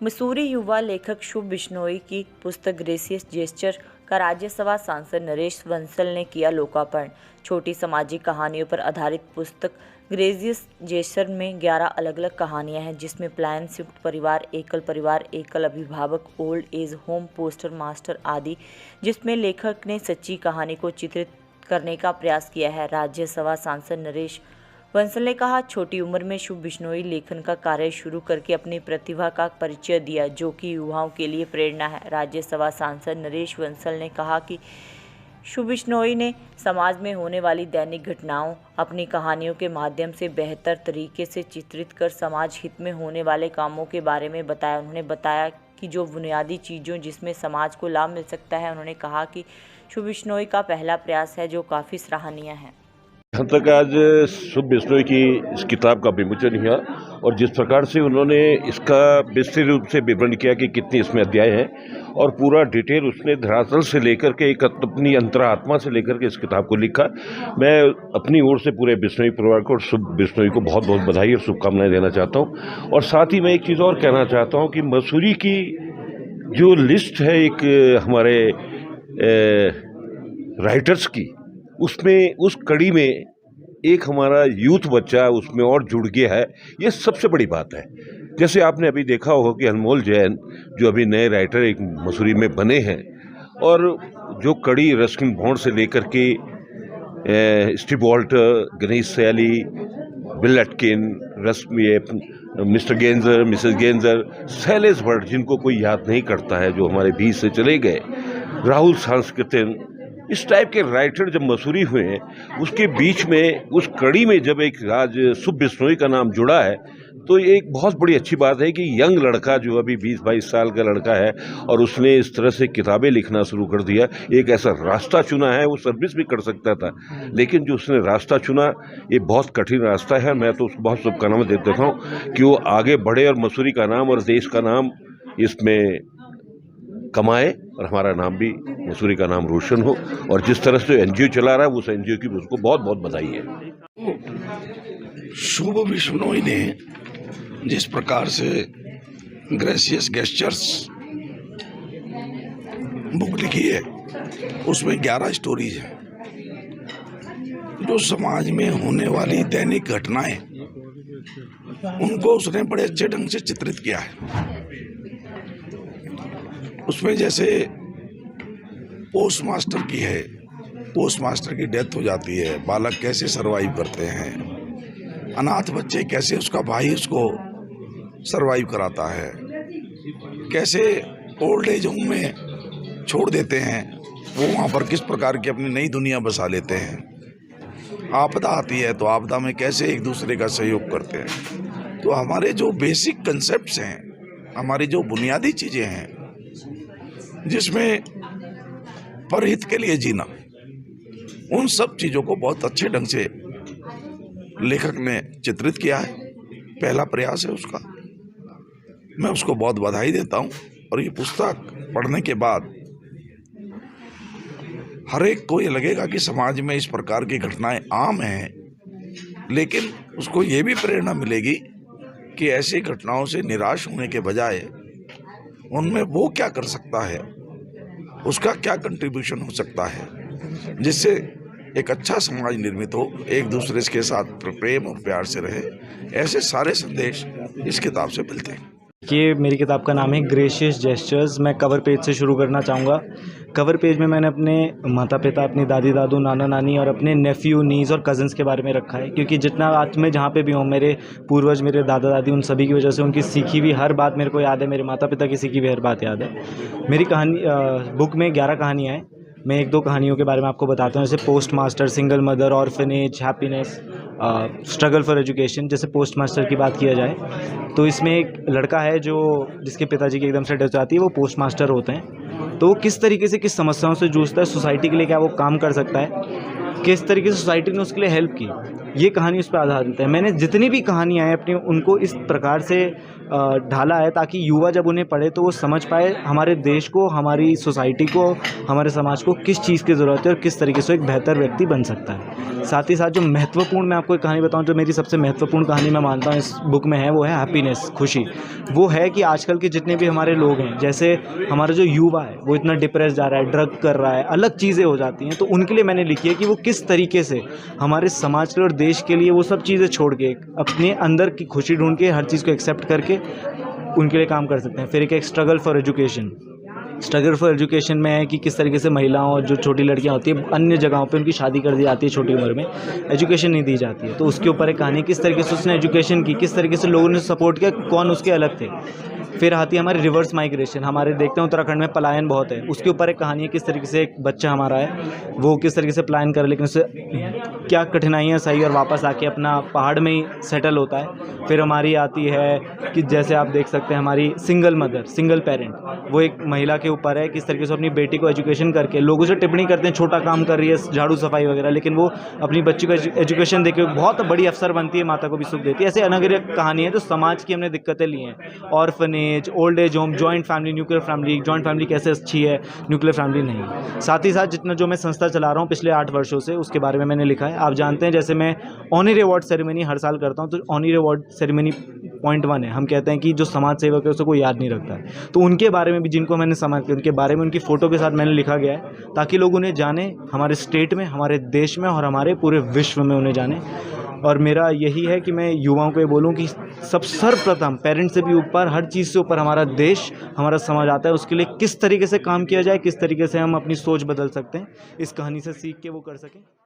मसूरी युवा लेखक शुभ बिश्नोई की पुस्तक ग्रेसियस जेस्चर का राज्यसभा सांसद नरेश बंसल ने किया लोकार्पण। छोटी सामाजिक कहानियों पर आधारित पुस्तक ग्रेसियस जेस्चर में 11 अलग-अलग कहानियां हैं, जिसमें प्लान शिफ्ट परिवार, एकल अभिभावक, old age home, poster master आदि, जिसमें लेखक ने सच्ची कहानी को चित्रित करने का प्रयास किया है। राज्यसभा सांसद नरेश बंसल ने कहा, छोटी उम्र में शुभ बिश्नोई लेखन का कार्य शुरू करके अपनी प्रतिभा का परिचय दिया, जो कि युवाओं के लिए प्रेरणा है। राज्यसभा सांसद नरेश बंसल ने कहा कि शुभ बिश्नोई ने समाज में होने वाली दैनिक घटनाओं अपनी कहानियों के माध्यम से बेहतर तरीके से चित्रित कर समाज हित में होने वाले कामों के बारे में बताया। उन्होंने बताया कि जो बुनियादी चीज़ों जिसमें समाज को लाभ मिल सकता है। उन्होंने कहा कि शुभ बिश्नोई का पहला प्रयास है जो काफ़ी सराहनीय है। यहाँ तक आज शुभ बिश्नोई की इस किताब का विमोचन हुआ और जिस प्रकार से उन्होंने इसका विस्तृत रूप से विवरण किया कि कितने इसमें अध्याय हैं और पूरा डिटेल उसने धरातल से लेकर के एक अपनी अंतरात्मा से लेकर के इस किताब को लिखा। मैं अपनी ओर से पूरे बिश्नोई परिवार को और शुभ बिश्नोई को बहुत बहुत बधाई और शुभकामनाएं देना चाहता हूँ। और साथ ही मैं एक चीज़ और कहना चाहता हूँ कि मसूरी की जो लिस्ट है एक हमारे राइटर्स की, उसमें उस कड़ी में एक हमारा यूथ बच्चा उसमें और जुड़ गया है, ये सबसे बड़ी बात है। जैसे आपने अभी देखा होगा कि अनमोल जैन जो अभी नए राइटर एक मसूरी में बने हैं और जो कड़ी रस्किन बॉन्ड से लेकर के Steve Walter, Ganesh Sayali, Bill Atkin, Mr Ganger, Mrs Ganger, Shailesh Bhatt जिनको कोई याद नहीं करता है, जो हमारे बीच से चले गए, राहुल सांस्कृतिक, इस टाइप के राइटर जब मसूरी हुए हैं, उसके बीच में उस कड़ी में जब एक आज शुभ बिश्नोई का नाम जुड़ा है तो ये एक बहुत बड़ी अच्छी बात है कि यंग लड़का जो अभी 20-22 साल का लड़का है और उसने इस तरह से किताबें लिखना शुरू कर दिया। एक ऐसा रास्ता चुना है, वो सर्विस भी कर सकता था, लेकिन जो उसने रास्ता चुना ये बहुत कठिन रास्ता है। मैं तो उसको बहुत शुभकामनाएं दे देता हूँ कि वो आगे बढ़े और मसूरी का नाम और देश का नाम इसमें कमाए और हमारा नाम भी, मसूरी का नाम रोशन हो। और जिस तरह से एनजीओ चला रहा है उस एनजीओ की उसको बहुत बहुत बधाई है। शुभ बिश्नोई ने जिस प्रकार से ग्रेसियस गेस्चर्स बुक लिखी है उसमें 11 स्टोरीज हैं जो समाज में होने वाली दैनिक घटनाएं, उनको उसने बड़े अच्छे ढंग से चित्रित किया है। उसमें जैसे पोस्ट मास्टर की है, पोस्ट मास्टर की डेथ हो जाती है, बालक कैसे सरवाइव करते हैं, अनाथ बच्चे कैसे उसका भाई उसको सरवाइव कराता है, कैसे ओल्ड एज होम में छोड़ देते हैं, वो वहाँ पर किस प्रकार की अपनी नई दुनिया बसा लेते हैं, आपदा आती है तो आपदा में कैसे एक दूसरे का सहयोग करते हैं। तो हमारे जो बेसिक कंसेप्ट्स हैं, हमारी जो बुनियादी चीज़ें हैं जिसमें परहित के लिए जीना, उन सब चीज़ों को बहुत अच्छे ढंग से लेखक ने चित्रित किया है। पहला प्रयास है उसका, मैं उसको बहुत बधाई देता हूँ। और ये पुस्तक पढ़ने के बाद हर एक को ये लगेगा कि समाज में इस प्रकार की घटनाएं आम हैं, लेकिन उसको ये भी प्रेरणा मिलेगी कि ऐसी घटनाओं से निराश होने के बजाय उनमें वो क्या कर सकता है, उसका क्या कंट्रीब्यूशन हो सकता है, जिससे एक अच्छा समाज निर्मित हो, एक दूसरे के साथ प्रेम और प्यार से रहे। ऐसे सारे संदेश इस किताब से मिलते हैं। ये मेरी किताब का नाम है ग्रेसियस जेस्चर्स। मैं कवर पेज से शुरू करना चाहूँगा। कवर पेज में मैंने अपने माता पिता, अपनी दादी दादू, नाना नानी और अपने नेफ्यू, नीस और कज़न्स के बारे में रखा है, क्योंकि जितना आज मैं जहाँ पे भी हूँ, मेरे पूर्वज, मेरे दादा दादी, उन सभी की वजह से उनकी सीखी हुई हर बात मेरे को याद है, मेरे माता पिता की सीखी हुई हर बात याद है। मेरी कहानी बुक में 11 कहानियाँ हैं। मैं 1-2 कहानियों के बारे में आपको बताता हूँ, जैसे post master, single mother, orphanage, happiness, struggle for education. जैसे पोस्ट मास्टर की बात किया जाए तो इसमें एक लड़का है जो जिसके पिताजी की एकदम से डेथ जाती है, वो पोस्ट मास्टर होते हैं। तो वो किस तरीके से किस समस्याओं से जूझता है, सोसाइटी के लिए क्या वो काम कर सकता है, किस तरीके से सोसाइटी ने उसके लिए हेल्प की, ये कहानी उस पर आधारित है। मैंने जितनी भी कहानियाँ हैं अपनी, उनको इस प्रकार से ढाला है ताकि युवा जब उन्हें पढ़े तो वो समझ पाए हमारे देश को, हमारी सोसाइटी को, हमारे समाज को किस चीज़ की ज़रूरत है और किस तरीके से एक बेहतर व्यक्ति बन सकता है। साथ ही साथ जो महत्वपूर्ण, मैं आपको एक कहानी बताऊं, जो मेरी सबसे महत्वपूर्ण कहानी मैं मानता हूं इस बुक में है, वो है हैप्पीनेस, खुशी। वो है कि आजकल के जितने भी हमारे लोग हैं, जैसे हमारा जो युवा है वो इतना डिप्रेस जा रहा है, ड्रग कर रहा है, अलग चीज़ें हो जाती हैं, तो उनके लिए मैंने लिखी है कि वो किस तरीके से हमारे समाज के लिए और देश के लिए वो सब चीज़ें छोड़ के अपने अंदर की खुशी ढूंढ के हर चीज़ को एक्सेप्ट करके उनके लिए काम कर सकते हैं। फिर एक struggle for education, struggle for education में है कि किस तरीके से महिलाओं और जो छोटी लड़कियां होती है अन्य जगहों पे उनकी शादी कर दी जाती है, छोटी उम्र में एजुकेशन नहीं दी जाती है, तो उसके ऊपर एक कहानी, किस तरीके से उसने एजुकेशन की, किस तरीके से लोगों ने सपोर्ट किया, कौन उसके अलग थे। फिर आती है हमारी रिवर्स माइग्रेशन, हमारे देखते हैं उत्तराखंड में पलायन बहुत है, उसके ऊपर एक कहानी है, किस तरीके से एक बच्चा हमारा है वो किस तरीके से पलायन कर, लेकिन उससे क्या कठिनाइयाँ सही और वापस आके अपना पहाड़ में ही सेटल होता है। फिर हमारी आती है कि जैसे आप देख सकते हैं हमारी सिंगल मदर, सिंगल पेरेंट, वो एक महिला के ऊपर है, किस तरीके से अपनी बेटी को एजुकेशन करके, लोग उसे टिप्पणी करते हैं छोटा काम कर रही है, झाड़ू सफाई वगैरह, लेकिन वो अपनी बच्ची को एजुकेशन देके बहुत बड़ी अफसर बनती है, माता को भी सुख देती है। ऐसे अनगिनत कहानी है जो समाज की हमने दिक्कतें ली हैं, orphanage, old age home, joint family, nuclear family, joint family कैसे अच्छी है, न्यूक्लियर फैमिली नहीं। साथ ही साथ जितना जो मैं संस्था चला रहा हूँ पिछले 8 वर्षों से, उसके बारे में मैंने लिखा है। आप जानते हैं जैसे मैं ऑनरी अवार्ड सेरेमनी हर साल करता हूँ, तो ऑनरी अवार्ड सेरेमनी पॉइंट 1 है, हम कहते हैं कि जो समाज सेवक है उसे कोई याद नहीं रखता है, तो उनके बारे में भी, जिनको मैंने समाज के, उनके बारे में उनकी फ़ोटो के साथ मैंने लिखा गया है ताकि लोग उन्हें जाने, हमारे स्टेट में, हमारे देश में और हमारे पूरे विश्व में उन्हें जाने। और मेरा यही है कि मैं युवाओं को ये बोलूं कि सब सर्वप्रथम पेरेंट्स से भी ऊपर, हर चीज़ से ऊपर हमारा देश, हमारा समाज आता है, उसके लिए किस तरीके से काम किया जाए, किस तरीके से हम अपनी सोच बदल सकते हैं, इस कहानी से सीख के वो कर सकें।